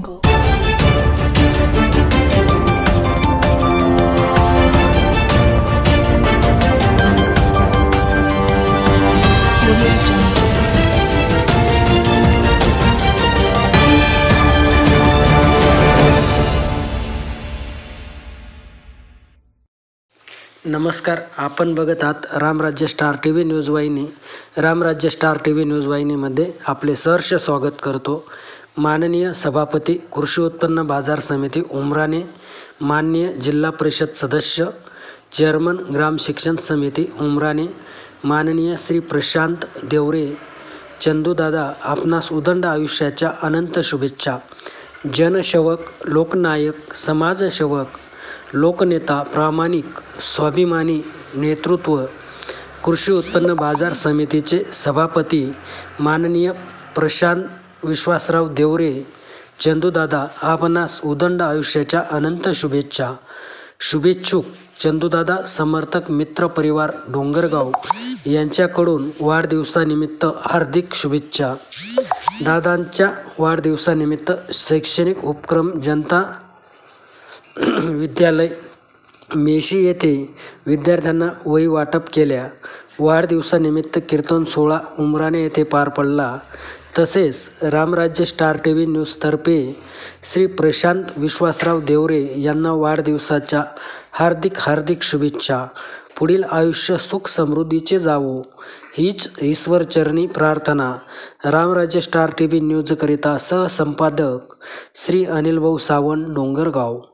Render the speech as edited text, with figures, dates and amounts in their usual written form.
Go. नमस्कार, आपण बघत आहात रामराज्य स्टार टी व्ही न्यूज वाहिनी. रामराज्य स्टार टी व्ही न्यूज वाहिनीमध्ये आपले सहर्ष स्वागत करतो. माननीय सभापती कृषी उत्पन्न बाजार समिती उमराणे, माननीय जिल्हा परिषद सदस्य, चेअरमन ग्राम शिक्षण समिती उमराणे, माननीय श्री प्रशांत देवरे. चंदूदादा, आपणास उदंड आयुष्याच्या अनंत शुभेच्छा. जनसेवक, लोकनायक, समाजसेवक, लोकनेता, प्रामाणिक, स्वाभिमानी नेतृत्व. कृषी उत्पन्न बाजार समितीचे सभापती माननीय प्रशांत विश्वासराव देवरे. चंदूदादा, आपणास उदंड आयुष्याच्या अनंत शुभेच्छा. शुभेच्छुक चंदूदादा समर्थक मित्र परिवार डोंगरगाव यांच्याकडून वाढदिवसानिमित्त हार्दिक शुभेच्छा. दादांच्या वाढदिवसानिमित्त शैक्षणिक उपक्रम जनता विद्यालय मेशी येथे विद्यार्थ्यांना वही वाटप केल्या. वाढदिवसानिमित्त कीर्तन सोहळा उमराणे येथे पार पडला. तसेच रामराज्य स्टार टी व्ही न्यूजतर्फे श्री प्रशांत विश्वासराव देवरे यांना वाढदिवसाच्या हार्दिक शुभेच्छा. पुढील आयुष्य सुख समृद्धीचे जावो हीच ईश्वरचरणी प्रार्थना. रामराज्य स्टार टी व्ही न्यूजकरिता सहसंपादक श्री अनिल भाऊ सावंत, डोंगरगाव.